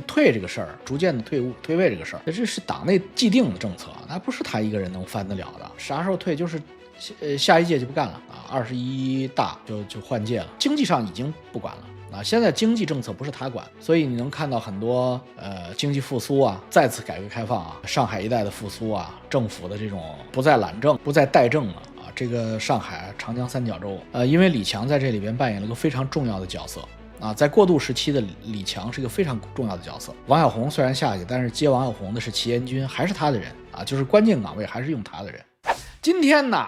他退这个事儿，逐渐的退位这个事儿，这是党内既定的政策，那不是他一个人能翻得了的。啥时候退就是下一届就不干了啊，21大就换届了。经济上已经不管了啊，现在经济政策不是他管，所以你能看到很多经济复苏啊，再次改革开放啊，上海一带的复苏啊，政府的这种不再懒政，不再怠政了啊。这个上海长江三角洲，因为李强在这里边扮演了个非常重要的角色。啊，在过渡时期的李强是一个非常重要的角色。王晓红虽然下去，但是接王晓红的是齐延军，还是他的人啊，就是关键岗位还是用他的人。今天呢，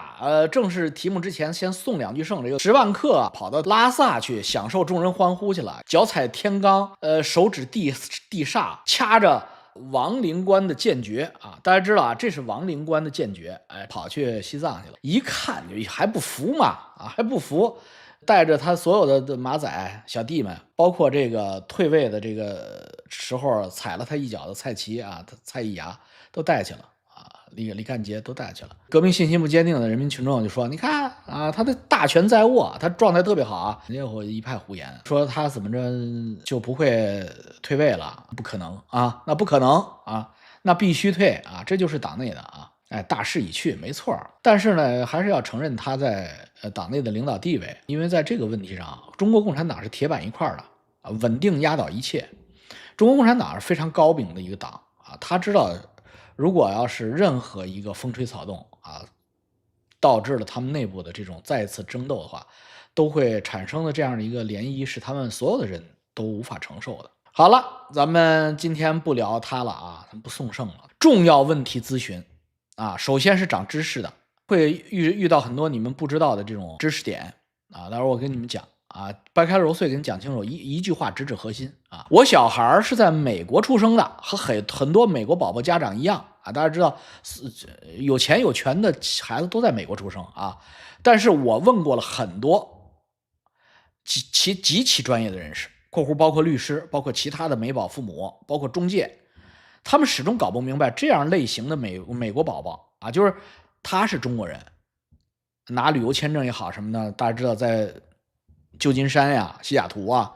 正式题目之前先送2句圣，这个10万客跑到拉萨去享受众人欢呼去了，脚踩天罡，手指地煞，掐着王灵官的剑诀啊，大家知道啊，这是王灵官的剑诀，跑去西藏去了，一看就还不服嘛，啊还不服。带着他所有的马仔小弟们，包括这个退位的这个时候踩了他一脚的蔡奇啊，蔡一牙都带去了啊，李干杰都带去了。革命信心不坚定的人民群众就说：“你看啊，他的大权在握，他状态特别好啊。”人家伙一派胡言，说他怎么着就不会退位了？不可能啊，那不可能啊，那必须退啊，这就是党内的啊。大势已去，没错。但是呢，还是要承认他在党内的领导地位，因为在这个问题上，中国共产党是铁板一块的啊，稳定压倒一切。中国共产党是非常高明的一个党啊，他知道，如果要是任何一个风吹草动啊，导致了他们内部的这种再次争斗的话，都会产生的这样的一个涟漪，是他们所有的人都无法承受的。好了，咱们今天不聊他了啊，咱们不送圣了。重要问题咨询。啊，首先是长知识的，会遇到很多你们不知道的这种知识点啊。待会儿我跟你们讲啊，掰开揉碎给你讲清楚，一句话直指核心啊。我小孩是在美国出生的，和很多美国宝宝家长一样啊。大家知道，有钱有权的孩子都在美国出生啊。但是我问过了很多极其专业的人士（括弧包括律师，包括其他的美宝父母，包括中介）。他们始终搞不明白这样类型的美国宝宝啊，就是他是中国人，拿旅游签证也好什么的，大家知道在旧金山呀、西雅图啊，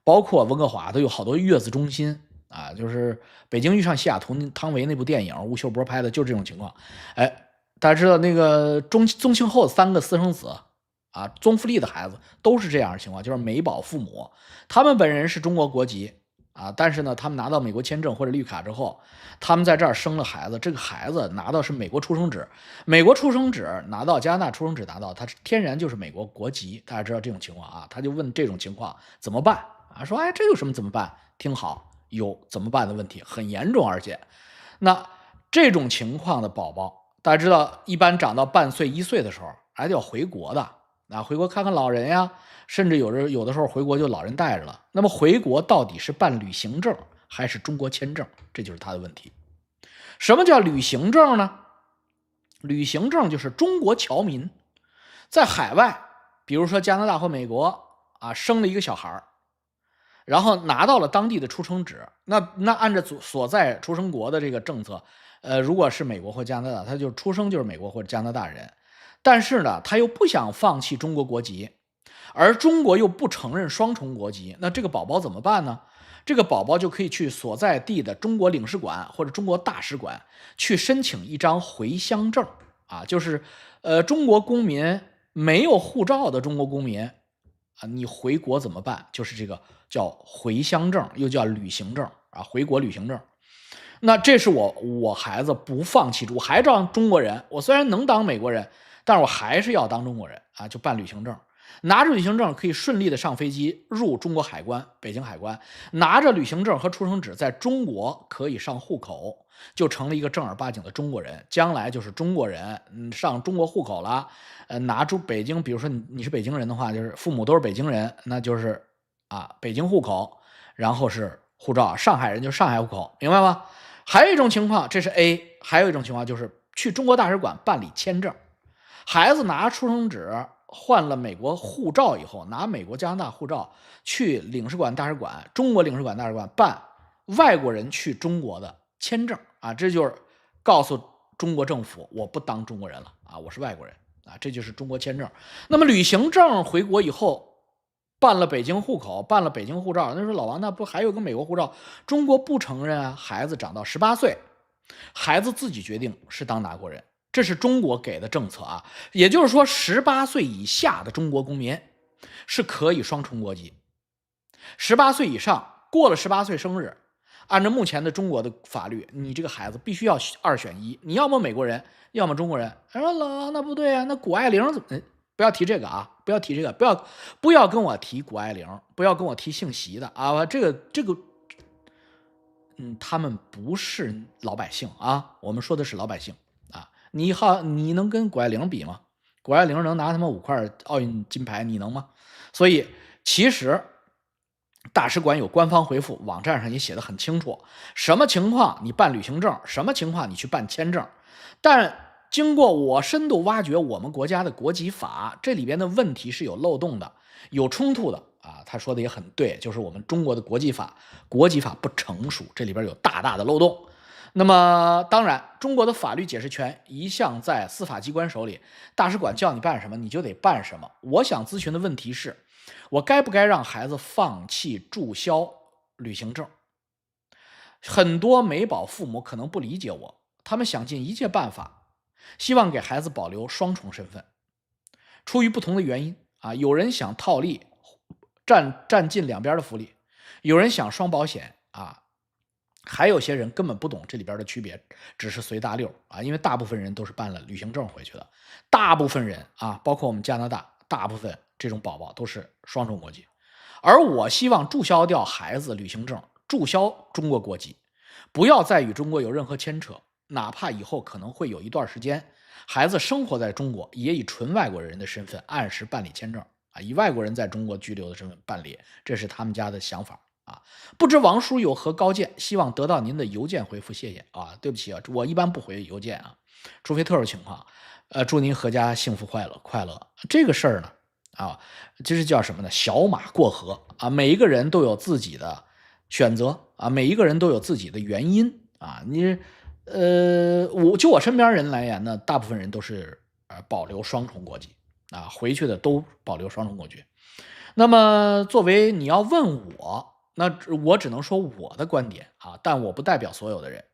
包括温哥华都有好多月子中心啊，就是北京遇上西雅图，汤唯那部电影吴秀波拍的就是这种情况。大家知道那个宗庆后3个私生子啊，宗馥莉的孩子都是这样的情况，就是美宝父母，他们本人是中国国籍。啊，但是呢，他们拿到美国签证或者绿卡之后，他们在这儿生了孩子，这个孩子拿到是美国出生纸，美国出生纸拿到，加拿大出生纸拿到，他天然就是美国国籍。大家知道这种情况啊，他就问这种情况怎么办啊？说这有什么怎么办？听好，有怎么办的问题很严重，而且那这种情况的宝宝，大家知道一般长到半岁1岁的时候，还得要回国的啊，回国看看老人呀。甚至有的时候回国就老人带着了。那么回国到底是办旅行证还是中国签证？这就是他的问题。什么叫旅行证呢？旅行证就是中国侨民在海外，比如说加拿大或美国啊，生了一个小孩，然后拿到了当地的出生纸。那按照所在出生国的这个政策，如果是美国或加拿大，他就出生就是美国或者加拿大人。但是呢，他又不想放弃中国国籍。而中国又不承认双重国籍，那这个宝宝怎么办呢？这个宝宝就可以去所在地的中国领事馆或者中国大使馆去申请一张回乡证啊，就是中国公民没有护照的中国公民啊，你回国怎么办？就是这个叫回乡证，又叫旅行证啊，回国旅行证。那这是我孩子不放弃，我还当中国人，我虽然能当美国人，但是我还是要当中国人啊，就办旅行证。拿着旅行证可以顺利的上飞机入中国海关，北京海关，拿着旅行证和出生纸在中国可以上户口，就成了一个正儿八经的中国人，将来就是中国人，上中国户口了，拿出北京，比如说你是北京人的话，就是父母都是北京人，那就是北京户口，然后是护照，上海人就是上海户口，明白吗？还有一种情况，这是 A， 还有一种情况就是去中国大使馆办理签证，孩子拿出生纸换了美国护照以后，拿美国加拿大护照去领事馆大使馆，中国领事馆大使馆办外国人去中国的签证啊，这就是告诉中国政府我不当中国人了啊，我是外国人啊，这就是中国签证。那么旅行证回国以后办了北京户口，办了北京护照。那说老王，那不还有个美国护照？中国不承认啊。孩子长到18岁，孩子自己决定是当哪国人，这是中国给的政策啊。也就是说，18岁以下的中国公民是可以双重国籍，18岁以上过了18岁生日，按照目前的中国的法律，你这个孩子必须要2选1，你要么美国人，要么中国人。他说老王，那不对啊，那谷爱凌怎么？不要提这个啊！不要提这个，不要跟我提谷爱凌，不要跟我提姓习的啊！这个，他们不是老百姓啊，我们说的是老百姓啊。你能跟谷爱凌比吗？谷爱凌能拿他们5块奥运金牌，你能吗？所以其实大使馆有官方回复，网站上也写得很清楚，什么情况你办旅行证，什么情况你去办签证，但经过我深度挖掘我们国家的国籍法，这里边的问题是有漏洞的，有冲突的啊。他说的也很对，就是我们中国的国籍法不成熟，这里边有大大的漏洞。那么当然，中国的法律解释权一向在司法机关手里，大使馆叫你办什么你就得办什么。我想咨询的问题是，我该不该让孩子放弃注销旅行证？很多美宝父母可能不理解我，他们想尽一切办法希望给孩子保留双重身份，出于不同的原因啊，有人想套利，占尽两边的福利，有人想双保险啊，还有些人根本不懂这里边的区别，只是随大溜啊，因为大部分人都是办了旅行证回去的，大部分人啊，包括我们加拿大，大部分这种宝宝都是双重国籍，而我希望注销掉孩子旅行证，注销中国国籍，不要再与中国有任何牵扯。哪怕以后可能会有一段时间，孩子生活在中国，也以纯外国人的身份按时办理签证啊，以外国人在中国居留的身份办理，这是他们家的想法啊。不知王叔有何高见？希望得到您的邮件回复，谢谢啊。对不起啊，我一般不回邮件啊，除非特殊情况。祝您阖家幸福快乐。这个事儿呢，啊，这是叫什么呢？小马过河啊，每一个人都有自己的选择啊，每一个人都有自己的原因啊，我身边人来言呢，大部分人都是保留双重国籍啊，回去的都保留双重国籍。那么作为你要问我，那我只能说我的观点啊，但我不代表所有的人。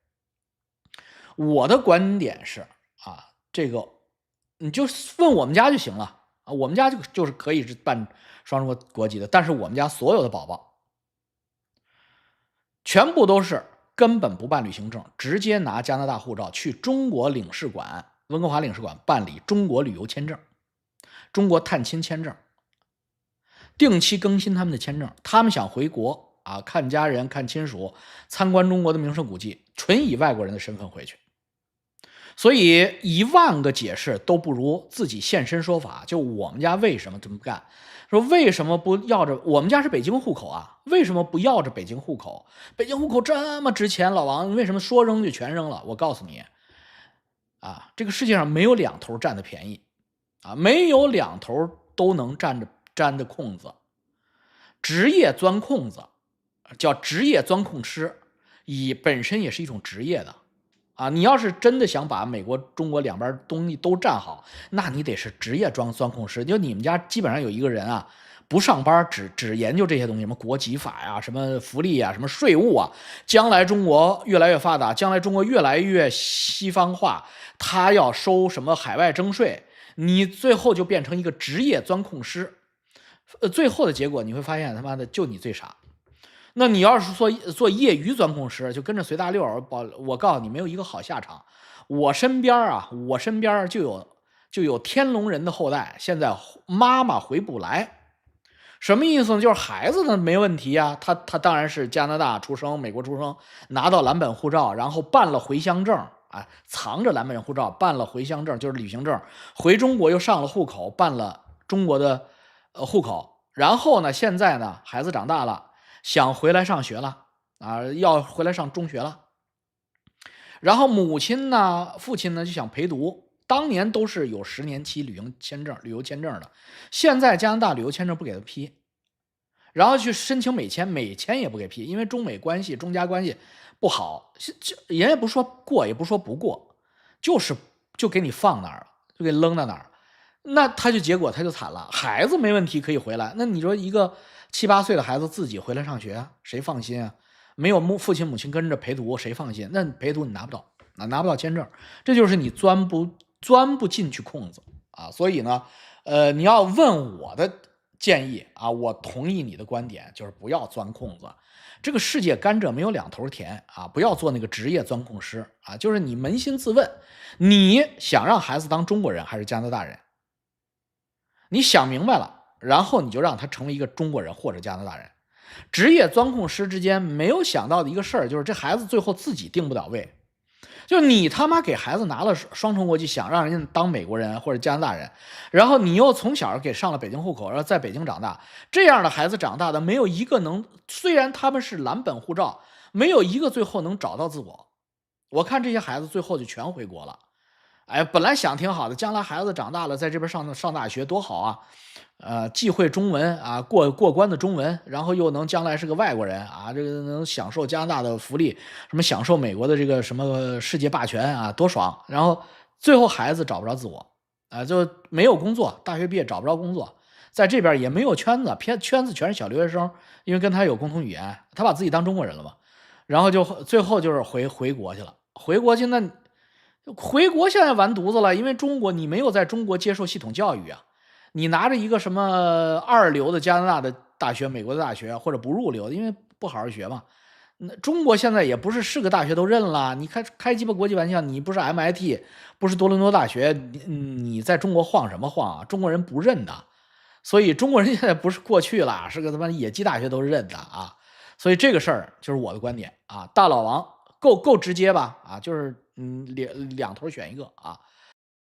我的观点是啊，这个你就问我们家就行了啊，我们家就是可以是办双重国籍的，但是我们家所有的宝宝全部都是根本不办旅行证，直接拿加拿大护照去中国领事馆、温哥华领事馆办理中国旅游签证、中国探亲签证，定期更新他们的签证。他们想回国啊，看家人、看亲属、参观中国的名胜古迹，纯以外国人的身份回去。所以10000个解释都不如自己现身说法。就我们家为什么这么干？说为什么不要着？我们家是北京户口啊，为什么不要着北京户口？北京户口这么值钱，老王为什么说扔就全扔了？我告诉你，啊，这个世界上没有两头占的便宜，啊，没有两头都能占的空子。职业钻空子，叫职业钻空师，本身也是一种职业的。啊，你要是真的想把美国、中国两边东西都占好，那你得是职业钻空师。就你们家基本上有一个人啊，不上班，只研究这些东西，什么国籍法呀、什么福利呀、什么税务啊。将来中国越来越发达，将来中国越来越西方化，他要收什么海外征税，你最后就变成一个职业钻空师。最后的结果你会发现，他妈的就你最傻。那你要是说做业余钻空师，就跟着随大溜，我告诉你，没有一个好下场。我身边就有天龙人的后代，现在妈妈回不来，什么意思呢？就是孩子呢没问题啊，他当然是加拿大出生、美国出生，拿到蓝本护照，然后办了回乡证啊，藏着蓝本护照办了回乡证，就是旅行证，回中国又上了户口，办了中国的户口，然后呢，现在呢孩子长大了。想回来上学了啊，要回来上中学了。然后母亲呢、父亲呢就想陪读，当年都是有10年期旅游签证的，现在加拿大旅游签证不给他批，然后去申请美签也不给批，因为中美关系、中加关系不好，人也不说过，也不说不过，就给你放那儿了，就给扔到那儿了。那结果他就惨了，孩子没问题可以回来，那你说一个7、8岁的孩子自己回来上学，谁放心啊？没有父亲母亲跟着陪读，谁放心？那陪读你拿不到，拿不到签证，这就是你钻不进去空子啊。所以呢，你要问我的建议啊，我同意你的观点，就是不要钻空子。这个世界甘蔗没有两头甜啊，不要做那个职业钻空师啊。就是你扪心自问，你想让孩子当中国人还是加拿大人？你想明白了，然后你就让他成为一个中国人或者加拿大人。职业钻空师之间没有想到的一个事儿，就是这孩子最后自己定不了位。就你他妈给孩子拿了双重国籍，想让人家当美国人或者加拿大人，然后你又从小给上了北京户口，然后在北京长大，这样的孩子长大的没有一个能，虽然他们是蓝本护照，没有一个最后能找到自我。我看这些孩子最后就全回国了。哎，本来想挺好的，将来孩子长大了，在这边上大学多好啊！既会中文啊，过关的中文，然后又能将来是个外国人啊，这个能享受加拿大的福利，什么享受美国的这个什么世界霸权啊，多爽！然后最后孩子找不着自我啊，就没有工作，大学毕业找不着工作，在这边也没有圈子，圈子全是小留学生，因为跟他有共同语言，他把自己当中国人了嘛，然后就最后就是回国去了，回国去那。回国现在完犊子了，因为中国你没有在中国接受系统教育啊，你拿着一个什么二流的加拿大的大学、美国的大学或者不入流的，因为不好好学嘛。那中国现在也不是个大学都认了，你开鸡巴国际玩笑，你不是 MIT， 不是多伦多大学，你在中国晃什么晃啊？中国人不认的，所以中国人现在不是过去了，是个他妈野鸡大学都认的啊。所以这个事儿就是我的观点啊，大老王够直接吧？啊，就是两头选一个啊。